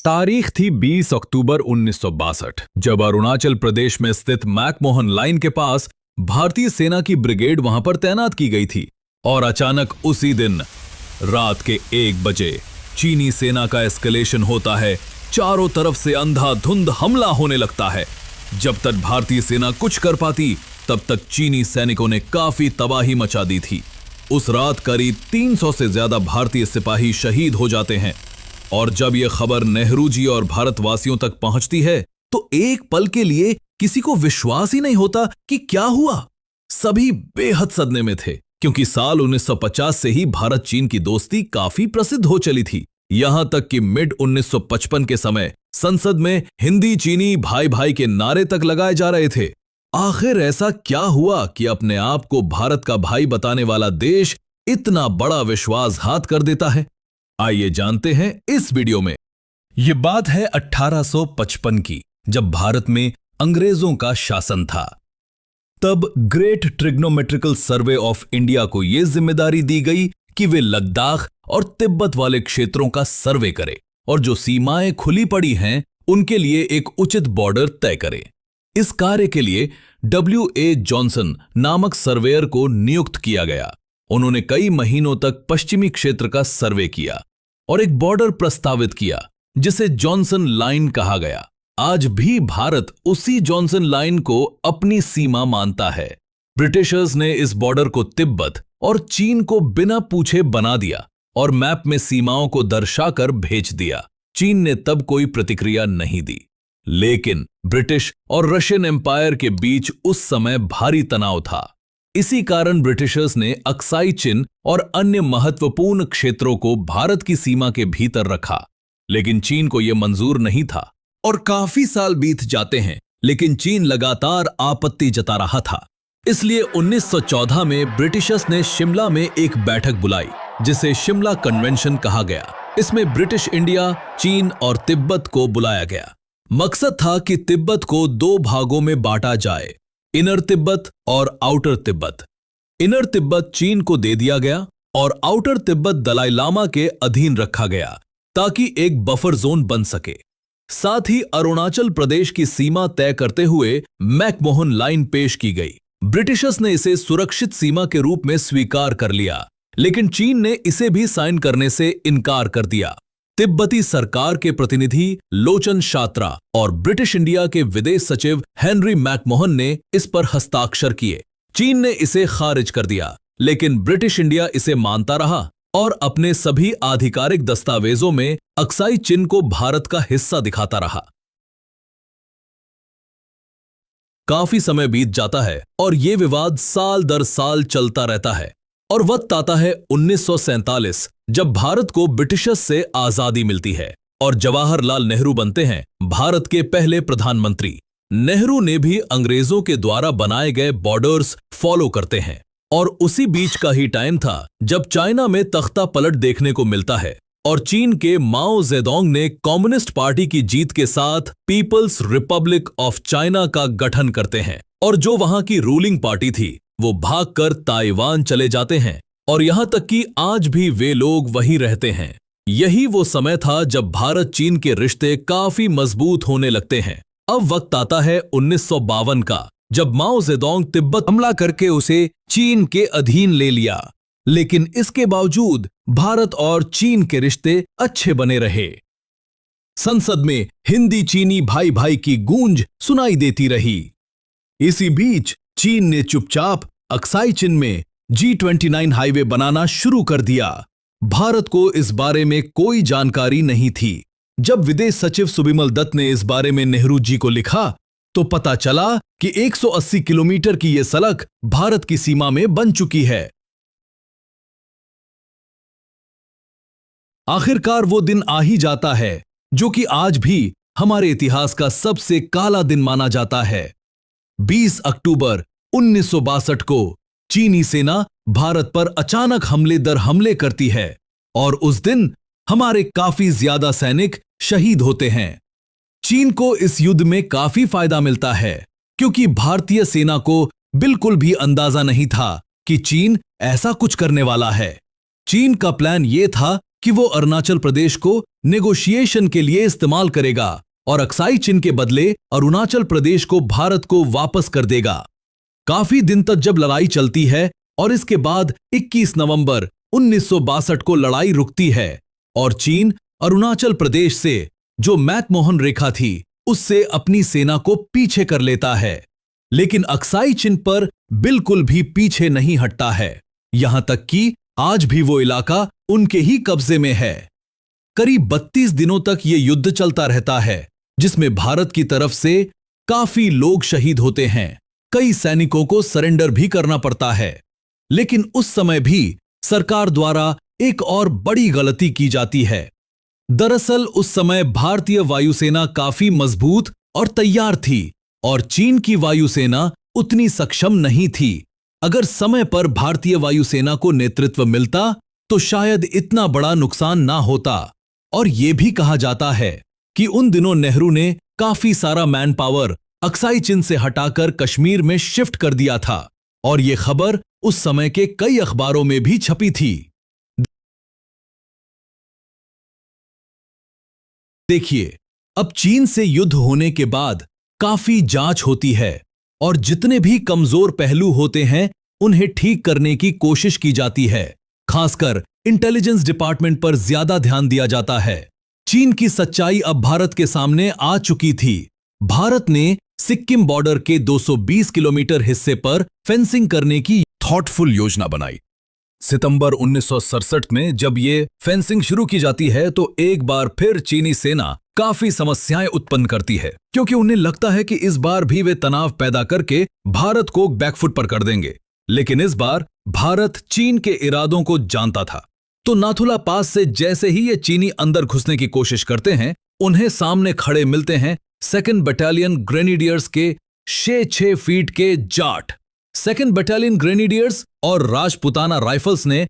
तारीख थी 20 अक्टूबर 1962, जब अरुणाचल प्रदेश में स्थित मैकमोहन लाइन के पास भारतीय सेना की ब्रिगेड वहां पर तैनात की गई थी। और अचानक उसी दिन रात के 1 बजे चीनी सेना का एस्केलेशन होता है। चारों तरफ से अंधाधुंध हमला होने लगता है। जब तक भारतीय सेना कुछ कर पाती, तब तक चीनी सैनिकों ने काफी तबाही मचा दी थी। उस रात करीब 300 से ज्यादा भारतीय सिपाही शहीद हो जाते हैं। और जब यह खबर नेहरू जी और भारतवासियों तक पहुंचती है, तो एक पल के लिए किसी को विश्वास ही नहीं होता कि क्या हुआ। सभी बेहद सदमे में थे, क्योंकि साल 1950 से ही भारत चीन की दोस्ती काफी प्रसिद्ध हो चली थी। यहां तक कि मिड 1955 के समय संसद में हिंदी चीनी भाई भाई के नारे तक लगाए जा रहे थे। आखिर ऐसा क्या हुआ कि अपने आप को भारत का भाई बताने वाला देश इतना बड़ा विश्वासघात कर देता है? आइए जानते हैं इस वीडियो में। यह बात है 1855 की, जब भारत में अंग्रेजों का शासन था। तब great trigonometrical survey of India को यह जिम्मेदारी दी गई कि वे लद्दाख और तिब्बत वाले क्षेत्रों का सर्वे करें और जो सीमाएं खुली पड़ी हैं उनके लिए एक उचित बॉर्डर तय करें। इस कार्य के लिए W.A. जॉनसन नामक सर्वेयर को नियुक्त किया गया। उन्होंने कई महीनों तक पश्चिमी क्षेत्र का सर्वे किया और एक बॉर्डर प्रस्तावित किया, जिसे जॉनसन लाइन कहा गया। आज भी भारत उसी जॉनसन लाइन को अपनी सीमा मानता है। ब्रिटिशर्स ने इस बॉर्डर को तिब्बत और चीन को बिना पूछे बना दिया और मैप में सीमाओं को दर्शाकर भेज दिया। चीन ने तब कोई प्रतिक्रिया नहीं दी, लेकिन ब्रिटिश और रशियन एम्पायर के बीच उस समय भारी तनाव था। इसी कारण ब्रिटिशर्स ने अक्साई चिन और अन्य महत्वपूर्ण क्षेत्रों को भारत की सीमा के भीतर रखा, लेकिन चीन को यह मंजूर नहीं था। और काफी साल बीत जाते हैं, लेकिन चीन लगातार आपत्ति जता रहा था। इसलिए 1914 में ब्रिटिशर्स ने शिमला में एक बैठक बुलाई, जिसे शिमला कन्वेंशन कहा गया। इसमें ब्रिटिश इंडिया, चीन और तिब्बत को बुलाया गया। मकसद था कि तिब्बत को 2 भागों में बांटा जाए, इनर तिब्बत और आउटर तिब्बत। इनर तिब्बत चीन को दे दिया गया और आउटर तिब्बत दलाई लामा के अधीन रखा गया, ताकि एक बफर जोन बन सके। साथ ही अरुणाचल प्रदेश की सीमा तय करते हुए मैकमोहन लाइन पेश की गई। ब्रिटिशर्स ने इसे सुरक्षित सीमा के रूप में स्वीकार कर लिया, लेकिन चीन ने इसे भी साइन करने से इनकार कर दिया। तिब्बती सरकार के प्रतिनिधि लोचन शात्रा और ब्रिटिश इंडिया के विदेश सचिव हेनरी मैकमोहन ने इस पर हस्ताक्षर किए। चीन ने इसे खारिज कर दिया, लेकिन ब्रिटिश इंडिया इसे मानता रहा और अपने सभी आधिकारिक दस्तावेजों में अक्साई चिन को भारत का हिस्सा दिखाता रहा। काफी समय बीत जाता है और यह विवाद साल दर साल चलता रहता है और वक्त आता है 1947, जब भारत को ब्रिटिशर्स से आजादी मिलती है और जवाहरलाल नेहरू बनते हैं भारत के पहले प्रधानमंत्री। नेहरू ने भी अंग्रेजों के द्वारा बनाए गए बॉर्डर्स फॉलो करते हैं। और उसी बीच का ही टाइम था जब चाइना में तख्ता पलट देखने को मिलता है और चीन के माओ जेडोंग ने कम्युनिस्ट पार्टी की जीत के साथ पीपल्स रिपब्लिक ऑफ चाइना का गठन करते हैं। और जो वहां की रूलिंग पार्टी थी, वो भागकर ताइवान चले जाते हैं और यहां तक कि आज भी वे लोग वहीं रहते हैं। यही वो समय था जब भारत चीन के रिश्ते काफी मजबूत होने लगते हैं। अब वक्त आता है 1952 का, जब माओ जेडोंग तिब्बत हमला करके उसे चीन के अधीन ले लिया। लेकिन इसके बावजूद भारत और चीन के रिश्ते अच्छे बने रहे। संसद में हिंदी चीनी भाई भाई की गूंज सुनाई देती रही। इसी बीच चीन ने चुपचाप अक्साई चिन में G29 हाईवे बनाना शुरू कर दिया। भारत को इस बारे में कोई जानकारी नहीं थी। जब विदेश सचिव सुबिमल दत्त ने इस बारे में नेहरू जी को लिखा, तो पता चला कि 180 किलोमीटर की यह सड़क भारत की सीमा में बन चुकी है। आखिरकार वो दिन आ ही जाता है, जो कि आज भी हमारे इतिहास का सबसे काला दिन माना जाता है। 20 अक्टूबर 1962 को चीनी सेना भारत पर अचानक हमले दर हमले करती है और उस दिन हमारे काफी ज्यादा सैनिक शहीद होते हैं। चीन को इस युद्ध में काफी फायदा मिलता है, क्योंकि भारतीय सेना को बिल्कुल भी अंदाजा नहीं था कि चीन ऐसा कुछ करने वाला है। चीन का प्लान यह था कि वो अरुणाचल प्रदेश को नेगोशिएशन के लिए इस्तेमाल करेगा और अक्साई चिन के बदले अरुणाचल प्रदेश को भारत को वापस कर देगा। काफी दिन तक जब लड़ाई चलती है और इसके बाद 21 नवंबर 1962 को लड़ाई रुकती है और चीन अरुणाचल प्रदेश से जो मैकमोहन रेखा थी उससे अपनी सेना को पीछे कर लेता है, लेकिन अक्साई चिन पर बिल्कुल भी पीछे नहीं हटता है, यहां तक कि आज भी वो इलाका उनके ही कब्जे में है। करीब 32 दिनों तक ये युद्ध चलता रहता है, जिसमें भारत की तरफ से काफी लोग शहीद होते हैं, कई सैनिकों को सरेंडर भी करना पड़ता है। लेकिन उस समय भी सरकार द्वारा एक और बड़ी गलती की जाती है। दरअसल उस समय भारतीय वायुसेना काफी मजबूत और तैयार थी और चीन की वायुसेना उतनी सक्षम नहीं थी। अगर समय पर भारतीय वायुसेना को नेतृत्व मिलता तो शायद इतना बड़ा नुकसान ना होता। और यह भी कहा जाता है कि उन दिनों नेहरू ने काफी सारा मैन पावर अक्साई चिन से हटाकर कश्मीर में शिफ्ट कर दिया था और यह खबर उस समय के कई अखबारों में भी छपी थी। देखिए, अब चीन से युद्ध होने के बाद काफी जांच होती है और जितने भी कमजोर पहलू होते हैं उन्हें ठीक करने की कोशिश की जाती है। खासकर इंटेलिजेंस डिपार्टमेंट पर ज्यादा ध्यान दिया जाता है। चीन की सच्चाई अब भारत के सामने आ चुकी थी। भारत ने सिक्किम बॉर्डर के 220 किलोमीटर हिस्से पर फेंसिंग करने की थॉटफुल योजना बनाई। सितंबर 1967 में जब ये फेंसिंग शुरू की जाती है तो एक बार फिर चीनी सेना काफी समस्याएं उत्पन्न करती है, क्योंकि उन्हें लगता है कि इस बार भी वे तनाव पैदा करके भारत को बैकफुट पर कर देंगे। लेकिन इस बार भारत चीन के इरादों को जानता था, तो नाथुला पास से जैसे ही ये चीनी अंदर घुसने की कोशिश करते हैं, उन्हें सामने खड़े मिलते हैं 2nd बटालियन ग्रेनेडियर्स के 6 फीट के जाट। 2nd बटालियन ग्रेनेडियर्स और राजपुताना राइफल्स ने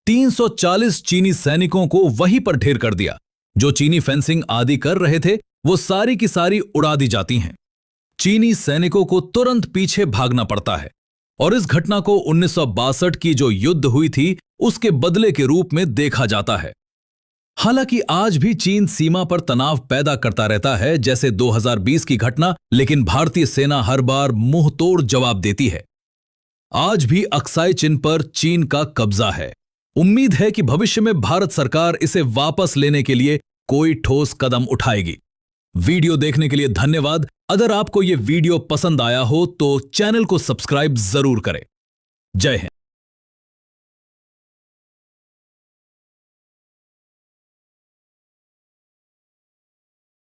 340 चीनी सैनिकों को वहीं पर ढेर कर दिया। जो चीनी फेंसिंग आदि कर रहे थे वो सारी की सारी उड़ा दी जाती हैं। चीनी सैनिकों को तुरंत पीछे भागना पड़ता है और इस घटना को 1962 की जो युद्ध हुई थी उसके बदले के रूप में देखा जाता है। हालांकि आज भी चीन सीमा पर तनाव पैदा करता रहता है, जैसे 2020 की घटना, लेकिन भारतीय सेना हर बार मुंहतोड़ जवाब देती है। आज भी अक्साई चिन पर चीन का कब्जा है। उम्मीद है कि भविष्य में भारत सरकार इसे वापस लेने के लिए कोई ठोस कदम उठाएगी। वीडियो देखने के लिए धन्यवाद। अगर आपको यह वीडियो पसंद आया हो तो चैनल को सब्सक्राइब जरूर करें। जय हिंद।